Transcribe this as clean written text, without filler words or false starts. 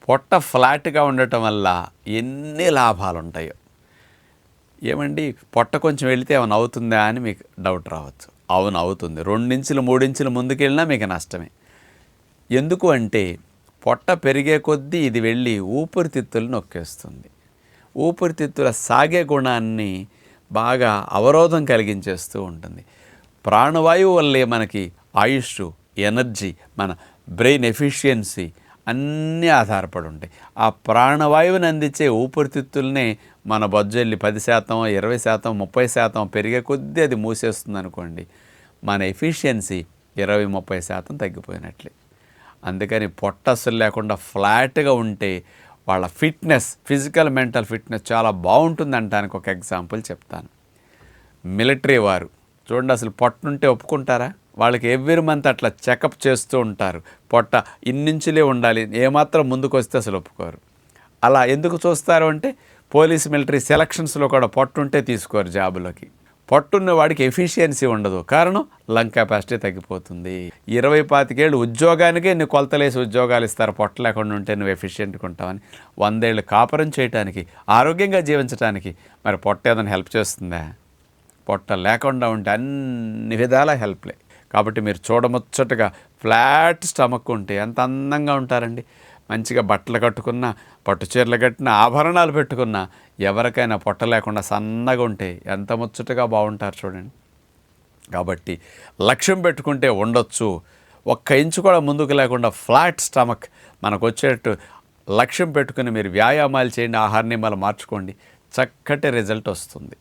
పొట్ట ఫ్లాట్గా ఉండటం వల్ల ఎన్ని లాభాలు ఉంటాయో. ఏమండి పొట్ట కొంచెం వెళితే ఏమైనా అవుతుందా అని మీకు డౌట్ రావచ్చు. అవును, అవుతుంది. 2 ఇంచులు 3 ఇంచులు ముందుకెళ్ళినా మీకు నష్టమే. ఎందుకు అంటే పొట్ట పెరిగే కొద్దీ ఇది వెళ్ళి ఊపిరితిత్తులు నొక్కేస్తుంది. ఊపిరితిత్తుల సాగే గుణాన్ని బాగా అవరోధం కలిగించేస్తూ ఉంటుంది. ప్రాణవాయువు వల్లే మనకి ఆయుష్, ఎనర్జీ, మన బ్రెయిన్ ఎఫిషియన్సీ అన్నీ ఆధారపడి ఉంటాయి. ఆ ప్రాణవాయువుని అందించే ఊపిరితిత్తులనే మన బొజ్జెల్లి 10%, 20%, 30% పెరిగే కొద్దీ అది మూసేస్తుంది అనుకోండి, మన ఎఫిషియన్సీ 20-30% తగ్గిపోయినట్లే. అందుకని పొట్ట అసలు లేకుండా ఫ్లాట్గా ఉంటే వాళ్ళ ఫిట్నెస్, ఫిజికల్ మెంటల్ ఫిట్నెస్ చాలా బాగుంటుంది అనడానికి ఒక ఎగ్జాంపుల్ చెప్తాను. మిలిటరీ వారు చూడండి, అసలు పొట్టుంటే ఒప్పుకుంటారా? వాళ్ళకి ఎవ్రీ మంత్ అట్లా చెకప్ చేస్తూ ఉంటారు. పొట్ట ఇన్నించులే ఉండాలి, ఏమాత్రం ముందుకు వస్తే అసలు ఒప్పుకోరు. అలా ఎందుకు చూస్తారు అంటే పోలీస్ మిలిటరీ సెలక్షన్స్లో కూడా పొట్టుంటే తీసుకోరు జాబులోకి. పొట్టున్న వాడికి ఎఫిషియన్సీ ఉండదు. కారణం లంగ్ కెపాసిటీ తగ్గిపోతుంది. 20-25 ఏళ్ళు ఉద్యోగానికే నువ్వు కొలతలేసి ఉద్యోగాలు ఇస్తారు. పొట్ట లేకుండా ఉంటే నువ్వు ఎఫిషియెంట్గా ఉంటావని. 100 ఏళ్ళు కాపురం చేయడానికి, ఆరోగ్యంగా జీవించడానికి మరి పొట్ట ఏదైనా హెల్ప్ చేస్తుందా? పొట్ట లేకుండా ఉంటే అన్ని విధాల హెల్ప్లే. కాబట్టి మీరు చూడముచ్చటగా ఫ్లాట్ స్టమక్ ఉంటే ఎంత అందంగా ఉంటారండి. మంచిగా బట్టలు కట్టుకున్నా, పట్టు చీరలు కట్టినా, ఆభరణాలు పెట్టుకున్నా ఎవరికైనా పొట్ట లేకుండా సన్నగా ఉంటే ఎంత ముచ్చటగా బాగుంటారు చూడండి. కాబట్టి లక్ష్యం పెట్టుకుంటే ఉండొచ్చు. 1 ఇంచు కూడా ముందుకు లేకుండా ఫ్లాట్ స్టమక్ మనకు వచ్చేట్టు లక్ష్యం పెట్టుకుని మీరు వ్యాయామాలు చేయండి, ఆహార నియమాలు మార్చుకోండి, చక్కటి రిజల్ట్ వస్తుంది.